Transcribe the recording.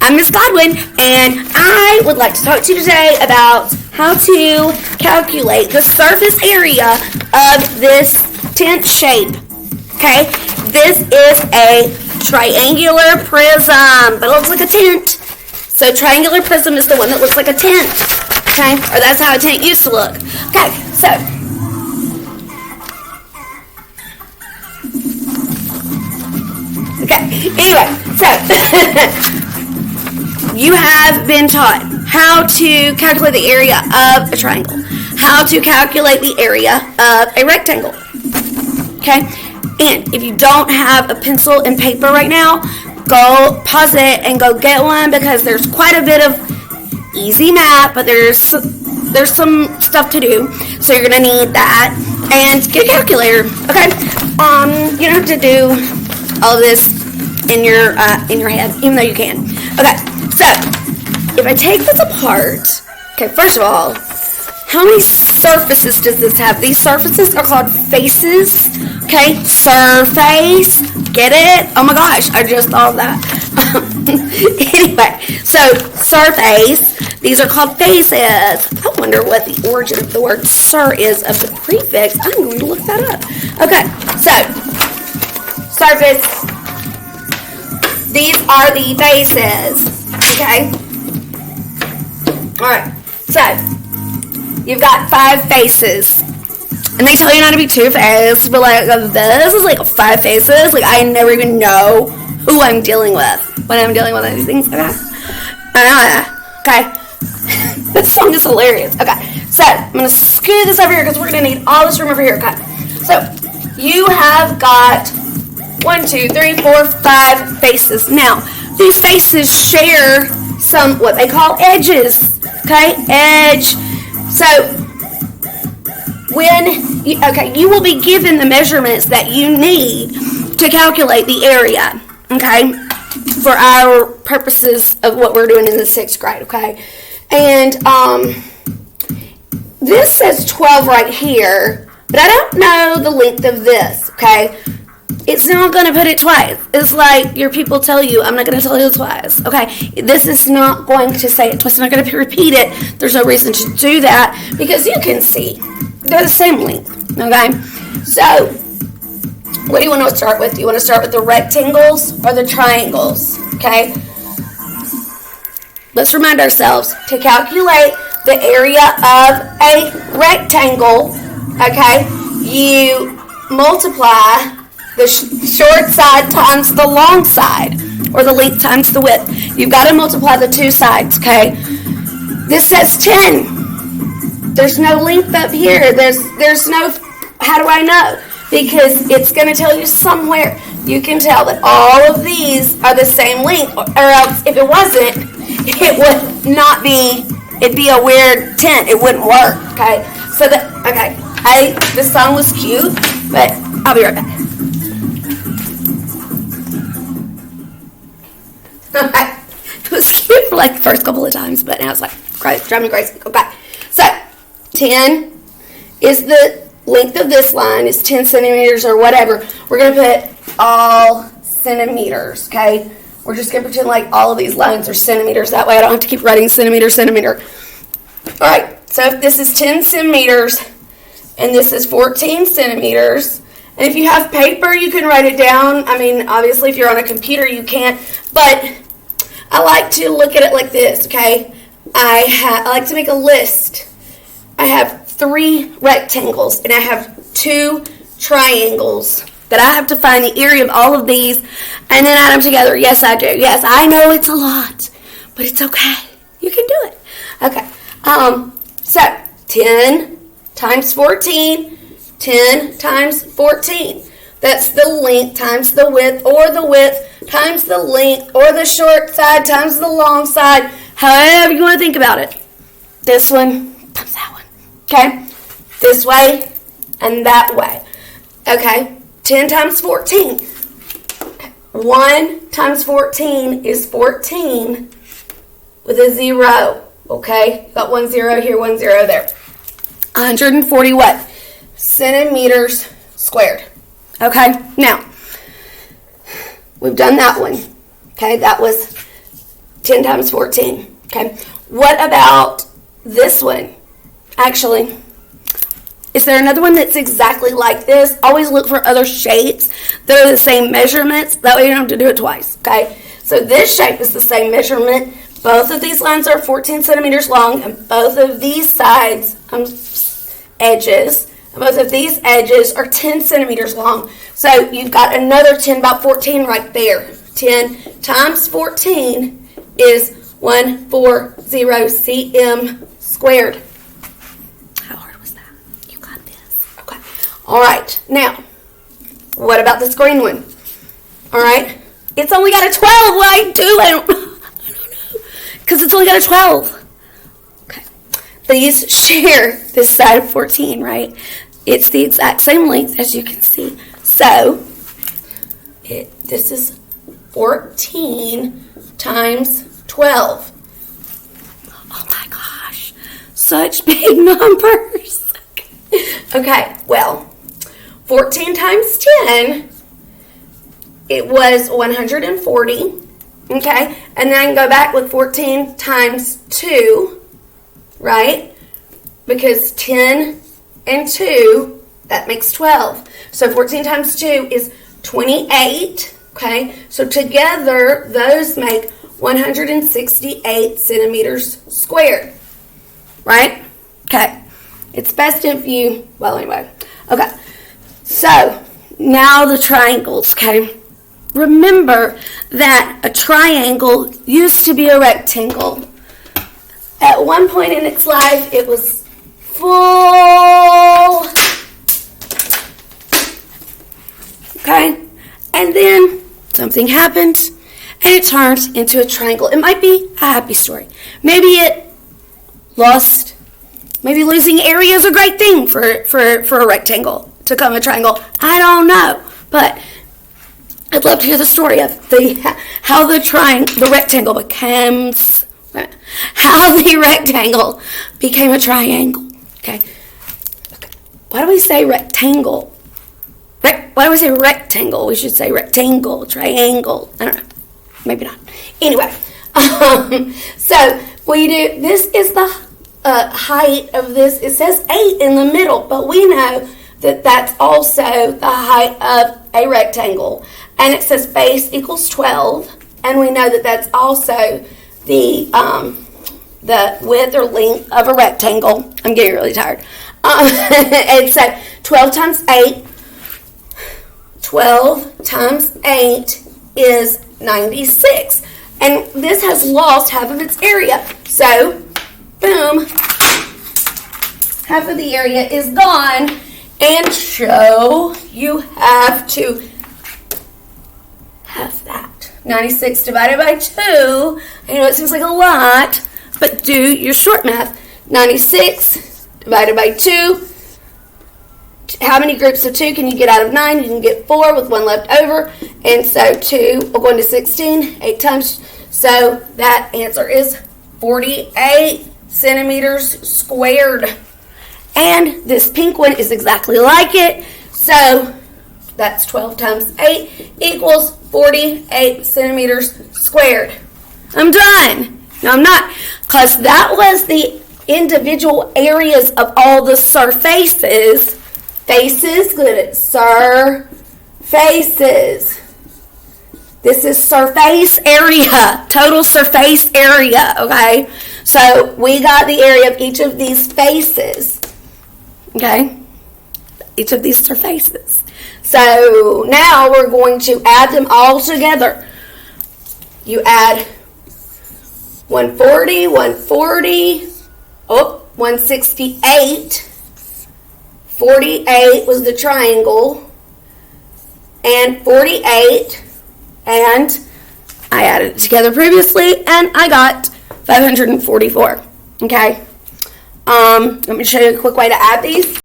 I'm Miss Godwin, and I would like to talk to you today about how to calculate the surface area of this tent shape. Okay, this is a triangular prism, but it looks like a tent. So triangular prism is the one that looks like a tent. Okay, or that's how a tent used to look. Okay, so anyway, so you have been taught how to calculate the area of a triangle, how to calculate the area of a rectangle. Okay, and if you don't have a pencil and paper right now, go pause it and go get one, because there's quite a bit of easy math, but there's some stuff to do, so you're gonna need that, and get a calculator. Okay, you don't have to do all of this in your head, even though you can. Okay, so if I take this apart, okay, first of all, how many surfaces does this have? These surfaces are called faces. Okay, surface. Get it? Oh my gosh, I just thought of that. Anyway, so surface. These are called faces. I wonder what the origin of the word "sir" is of the prefix. I'm going to look that up. Okay, so surface. These are the faces. Okay. All right. So you've got 5 faces. And they tell you not to be too fast, but like, this is like 5 faces. Like, I never even know who I'm dealing with when I'm dealing with these things. Okay. Okay. This song is hilarious. Okay. So I'm gonna scoot this over here because we're gonna need all this room over here. Okay. So you have got 1, 2, 3, 4, 5 faces. Now, these faces share some what they call edges. Okay, edge. So you will be given the measurements that you need to calculate the area, okay, for our purposes of what we're doing in the 6th grade, okay? And this says 12 right here, but I don't know the length of this, okay? It's not going to put it twice. It's like your people tell you, I'm not going to tell you twice, okay? This is not going to say it twice. I'm not going to repeat it. There's no reason to do that because you can see they're the same length, okay? So, what do you want to start with? Do you want to start with the rectangles or the triangles, okay? Let's remind ourselves to calculate the area of a rectangle, okay? You multiply the short side times the long side, or the length times the width. You've got to multiply the 2 sides, okay? This says 10. There's no length up here. There's no, how do I know? Because it's going to tell you somewhere. You can tell that all of these are the same length, or else if it wasn't, it would not be, it'd be a weird tent. It wouldn't work, okay? So this song was cute, but I'll be right back. It was cute for like the first couple of times, but now it's like driving me crazy. Okay, so 10 is the length of this line, is 10 centimeters or whatever. We're going to put all centimeters, okay? We're just going to pretend like all of these lines are centimeters. That way I don't have to keep writing centimeter. All right, so if this is 10 centimeters and this is 14 centimeters, and if you have paper, you can write it down. I mean, obviously, if you're on a computer, you can't. But I like to look at it like this, okay? I like to make a list. I have 3 rectangles, and I have 2 triangles that I have to find the area of all of these, and then add them together. Yes, I do. Yes, I know it's a lot, but it's okay. You can do it. Okay. So 10 times 14. 10 times 14. That's the length times the width, or the width times the length, or the short side times the long side. However you want to think about it. This one times that one. Okay? This way and that way. Okay? 10 times 14. 1 times 14 is 14 with a 0. Okay? Got 1 0 here, 1 0 there. 140 what? Centimeters squared. Okay, now we've done that one. Okay, that was 10 times 14. Okay. What about this one? Actually, is there another one that's exactly like this? Always look for other shapes that are the same measurements. That way you don't have to do it twice. Okay. So this shape is the same measurement. Both of these lines are 14 centimeters long, and both of these sides, edges, and both of these edges are 10 centimeters long. So you've got another 10 by 14 right there. 10 times 14 is 140 cm squared. How hard was that? You got this. Okay. All right. Now, what about this green one? All right. It's only got a 12. Why do I don't know. Because it's only got a 12. Okay. These share this side of 14, right? It's the exact same length, as you can see. So, this is 14 times 12. Oh my gosh. Such big numbers. Okay, well, 14 times 10, it was 140. Okay, and then I can go back with 14 times 2, right? Because 10 and 2, that makes 12. So 14 times 2 is 28, okay? So together, those make 168 centimeters squared, right? Okay, it's best if you, well, anyway. Okay, so now the triangles, okay? Remember that a triangle used to be a rectangle. At one point in its life, it was full. Okay? And then something happened, and it turned into a triangle. It might be a happy story. Maybe it lost, maybe losing area is a great thing for a rectangle to become a triangle. I don't know. But I'd love to hear the story of how the rectangle becomes, how the rectangle became a triangle. Okay. Why do we say rectangle? Why do we say rectangle? We should say rectangle, triangle. I don't know. Maybe not. Anyway, so we do. This is the height of this. It says 8 in the middle, but we know that that's also the height of a rectangle. And it says base equals 12, and we know that that's also the width or length of a rectangle. I'm getting really tired. And so 12 times 8, 12 times 8 is 96. And this has lost half of its area. So, boom, half of the area is gone. And so you have to have that. 96 divided by 2. I know it seems like a lot, but do your short math. 96 divided by 2. How many groups of 2 can you get out of 9? You can get 4 with 1 left over. And so 2 will go into 16, 8 times. So that answer is 48 centimeters squared. And this pink one is exactly like it. So that's 12 times 8 equals 48 centimeters squared. I'm done. No, I'm not. Because that was the individual areas of all the surfaces. Faces, good at surfaces. This is surface area, total surface area, okay? So we got the area of each of these faces, okay? Each of these surfaces. So now we're going to add them all together. You add 140, 168. 48 was the triangle, and 48, and I added it together previously, and I got 544, okay? Let me show you a quick way to add these.